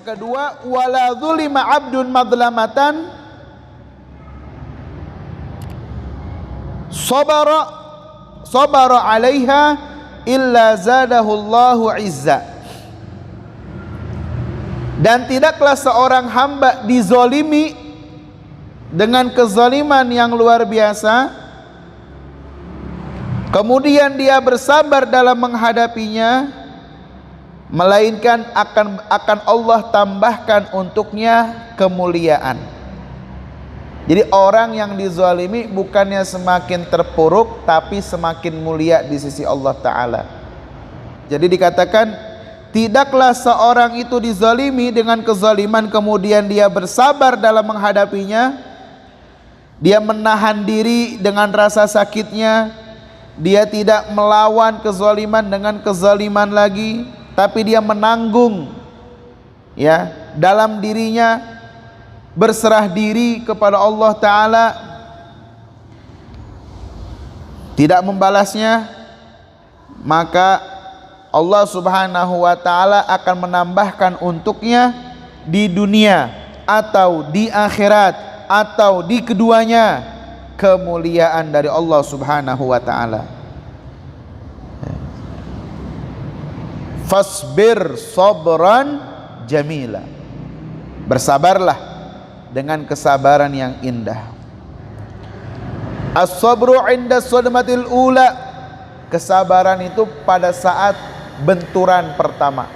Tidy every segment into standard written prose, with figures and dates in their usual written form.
kedua, wala dzulima 'abdun madlamatan sabara 'alaiha illa zadahullahu 'izza. Dan tidaklah seorang hamba dizolimi dengan kezaliman yang luar biasa, kemudian dia bersabar dalam menghadapinya, melainkan akan Allah tambahkan untuknya kemuliaan. Jadi orang yang dizalimi bukannya semakin terpuruk, tapi semakin mulia di sisi Allah Ta'ala. Jadi dikatakan, tidaklah seorang itu dizalimi dengan kezaliman kemudian dia bersabar dalam menghadapinya, dia menahan diri dengan rasa sakitnya, dia tidak melawan kezaliman dengan kezaliman lagi, tapi dia menanggung ya dalam dirinya, berserah diri kepada Allah Ta'ala, tidak membalasnya, maka Allah Subhanahu wa Ta'ala akan menambahkan untuknya di dunia atau di akhirat atau di keduanya kemuliaan dari Allah Subhanahu wa Ta'ala. Fasbir sabran jamila, bersabarlah dengan kesabaran yang indah. As-sabru 'inda sadmatil ula, kesabaran itu pada saat benturan pertama.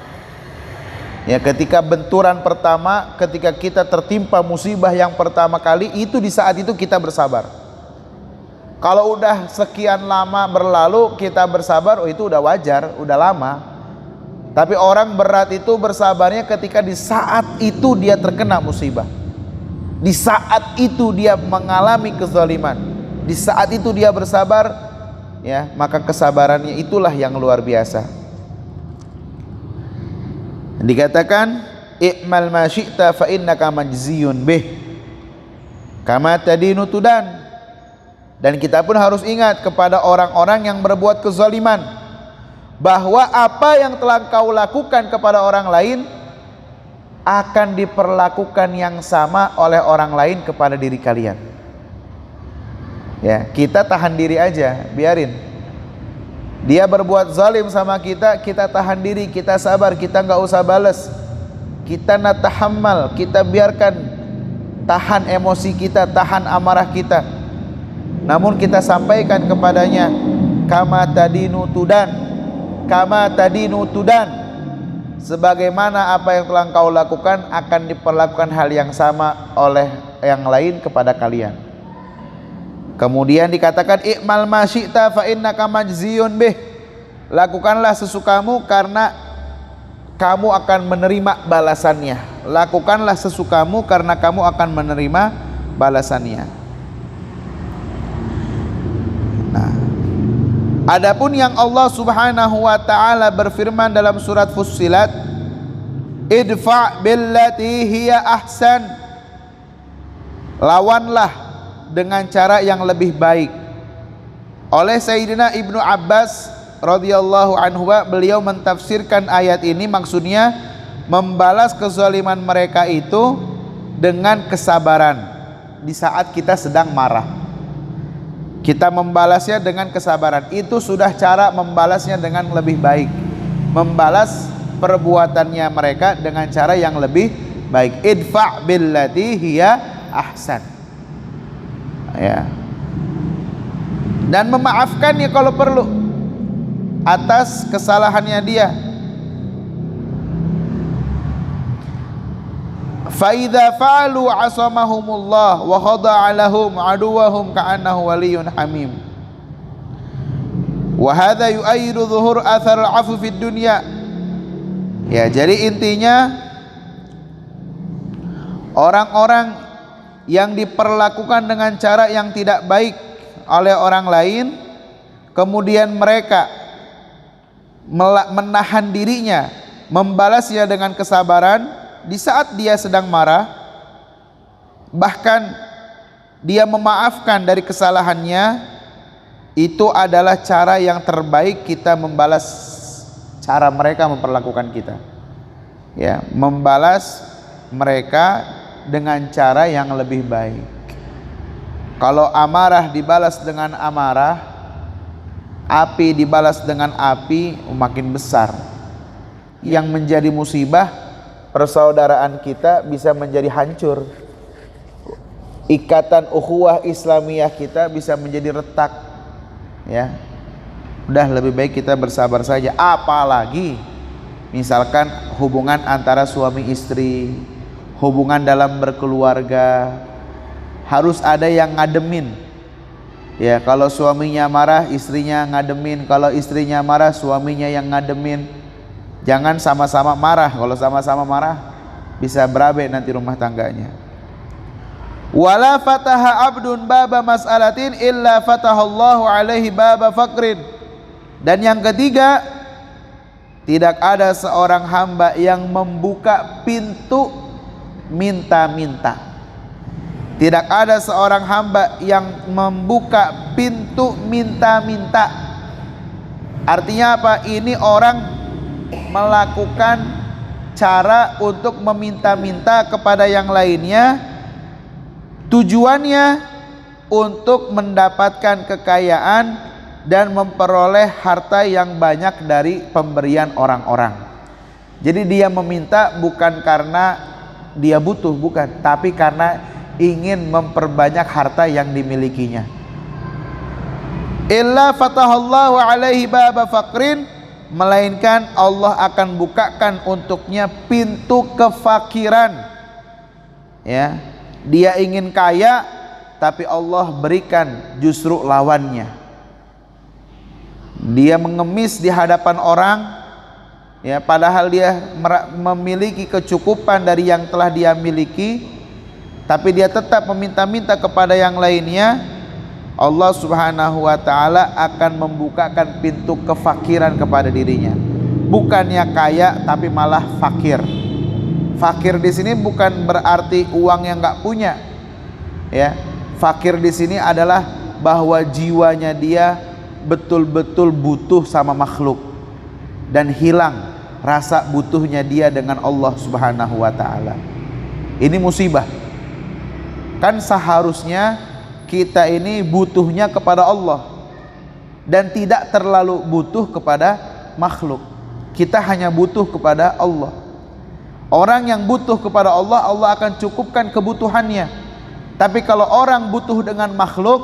Ya, ketika benturan pertama, ketika kita tertimpa musibah yang pertama kali, itu di saat itu kita bersabar. Kalau udah sekian lama berlalu kita bersabar, oh itu udah wajar, udah lama. Tapi orang berat itu bersabarnya ketika di saat itu dia terkena musibah, di saat itu dia mengalami kezaliman, di saat itu dia bersabar, ya, maka kesabarannya itulah yang luar biasa. Dikatakan i'mal ma syi'ta fa innaka majziyun bih kama tadinu tudan. Dan kita pun harus ingat kepada orang-orang yang berbuat kezaliman, bahwa apa yang telah kau lakukan kepada orang lain akan diperlakukan yang sama oleh orang lain kepada diri kalian. Ya, kita tahan diri aja, biarin. Dia berbuat zalim sama kita, kita tahan diri, kita sabar, kita nggak usah balas, kita natahammal, kita biarkan, tahan emosi kita, tahan amarah kita. Namun kita sampaikan kepadanya, kama tadinu tudan, kama tadinu tudan, sebagaimana apa yang telah kau lakukan akan diperlakukan hal yang sama oleh yang lain kepada kalian. Kemudian dikatakan i'mal ma syi'ta fa innaka majziyun bih, lakukanlah sesukamu karena kamu akan menerima balasannya. Lakukanlah sesukamu karena kamu akan menerima balasannya. Nah, adapun yang Allah Subhanahu wa Ta'ala berfirman dalam surat Fussilat, idfa' billati hiya ahsan, lawanlah dengan cara yang lebih baik. Oleh Sayyidina Ibnu Abbas radhiyallahu anhu, beliau mentafsirkan ayat ini maksudnya membalas kezaliman mereka itu dengan kesabaran di saat kita sedang marah. Kita membalasnya dengan kesabaran, itu sudah cara membalasnya dengan lebih baik, membalas perbuatannya mereka dengan cara yang lebih baik. Idfa' billati hiya ahsan, ya, dan memaafkannya kalau perlu atas kesalahannya dia. Fa idza fa'alu 'asamahumullah wa khada'a lahum 'aduwahum ka'annahu waliyyun hamim. Wa hadza yu'ayyidu dhuhur athar al-'afwi fid dunya. Ya, jadi intinya orang-orang yang diperlakukan dengan cara yang tidak baik oleh orang lain, kemudian mereka menahan dirinya, membalasnya dengan kesabaran di saat dia sedang marah, bahkan dia memaafkan dari kesalahannya, itu adalah cara yang terbaik kita membalas cara mereka memperlakukan kita. ya, membalas mereka dengan cara yang lebih baik. Kalau amarah dibalas dengan amarah, api dibalas dengan api, makin besar. Yang menjadi musibah, persaudaraan kita bisa menjadi hancur. Ikatan ukhuwah Islamiyah kita bisa menjadi retak. Ya. Udah lebih baik kita bersabar saja. Apalagi misalkan hubungan antara suami istri, hubungan dalam berkeluarga, harus ada yang ngademin. Ya, kalau suaminya marah, istrinya ngademin. Kalau istrinya marah, suaminya yang ngademin. Jangan sama-sama marah. Kalau sama-sama marah, bisa berabe nanti rumah tangganya. Wala fataha abdun baba mas'alatin illa fatahallahu alaihi baba faqrin. Dan yang ketiga, tidak ada seorang hamba yang membuka pintu minta-minta. Tidak ada seorang hamba yang membuka pintu minta-minta. Artinya apa? Ini orang melakukan cara untuk meminta-minta kepada yang lainnya. Tujuannya untuk mendapatkan kekayaan dan memperoleh harta yang banyak dari pemberian orang-orang. Jadi dia meminta bukan karena dia butuh, bukan, tapi karena ingin memperbanyak harta yang dimilikinya. Illa fatahallahu alaihi baba faqrin, melainkan Allah akan bukakan untuknya pintu kefakiran. Ya, dia ingin kaya tapi Allah berikan justru lawannya. Dia mengemis di hadapan orang, ya, padahal dia memiliki kecukupan dari yang telah dia miliki, tapi dia tetap meminta-minta kepada yang lainnya. Allah Subhanahu wa taala akan membukakan pintu kefakiran kepada dirinya. Bukannya kaya tapi malah fakir. Fakir di sini bukan berarti uang yang enggak punya. Ya. Fakir di sini adalah bahwa jiwanya dia betul-betul butuh sama makhluk dan hilang rasa butuhnya dia dengan Allah Subhanahu wa taala. Ini musibah. Kan seharusnya kita ini butuhnya kepada Allah dan tidak terlalu butuh kepada makhluk. Kita hanya butuh kepada Allah. Orang yang butuh kepada Allah, Allah akan cukupkan kebutuhannya. Tapi kalau orang butuh dengan makhluk,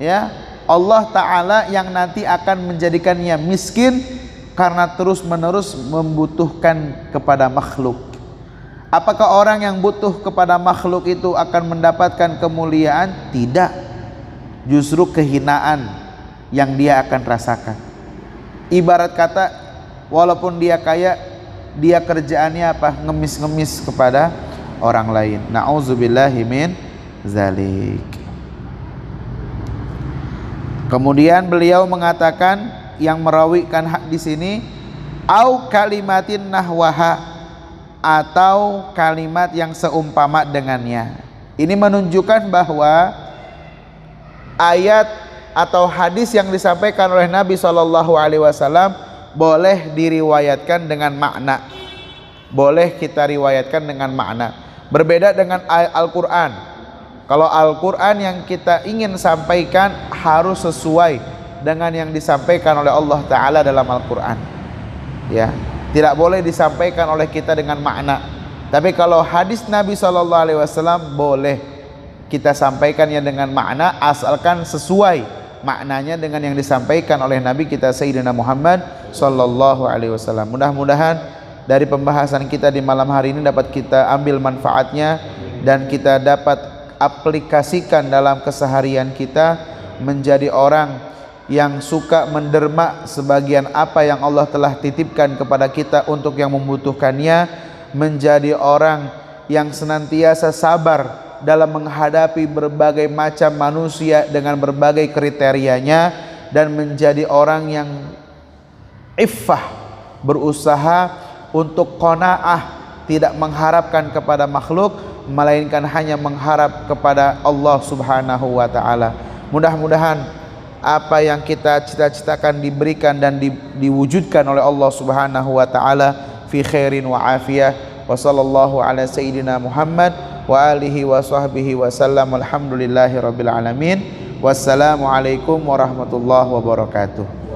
ya, Allah Ta'ala yang nanti akan menjadikannya miskin karena terus-menerus membutuhkan kepada makhluk. Apakah orang yang butuh kepada makhluk itu akan mendapatkan kemuliaan? Tidak. Justru kehinaan yang dia akan rasakan. Ibarat kata, walaupun dia kaya, dia kerjaannya apa? Ngemis-ngemis kepada orang lain. Na'udzubillahi min zalik. Kemudian beliau mengatakan, yang merawikan di sini, au kalimatin nahwaha, atau kalimat yang seumpama dengannya. Ini menunjukkan bahwa ayat atau hadis yang disampaikan oleh Nabi SAW boleh diriwayatkan dengan makna. Boleh kita riwayatkan dengan makna. Berbeda dengan Al-Quran. Kalau Al-Quran yang kita ingin sampaikan harus sesuai dengan yang disampaikan oleh Allah Ta'ala dalam Al-Quran. Ya, tidak boleh disampaikan oleh kita dengan makna. Tapi kalau hadis Nabi SAW boleh kita sampaikannya dengan makna, asalkan sesuai maknanya dengan yang disampaikan oleh Nabi kita Sayyidina Muhammad SAW. Mudah-mudahan dari pembahasan kita di malam hari ini dapat kita ambil manfaatnya dan kita dapat aplikasikan dalam keseharian kita menjadi orang yang suka menderma sebagian apa yang Allah telah titipkan kepada kita untuk yang membutuhkannya, menjadi orang yang senantiasa sabar dalam menghadapi berbagai macam manusia dengan berbagai kriterianya, dan menjadi orang yang iffah, berusaha untuk qanaah, tidak mengharapkan kepada makhluk melainkan hanya mengharap kepada Allah Subhanahu wa taala. Mudah-mudahan apa yang kita cita-citakan diberikan dan diwujudkan oleh Allah Subhanahu wa taala fi khairin wa afiyah. Wa sallallahu ala sayyidina Muhammad wa alihi wa sahbihi wa sallam. Alhamdulillahi rabbil alamin. Wassalamualaikum warahmatullahi wabarakatuh.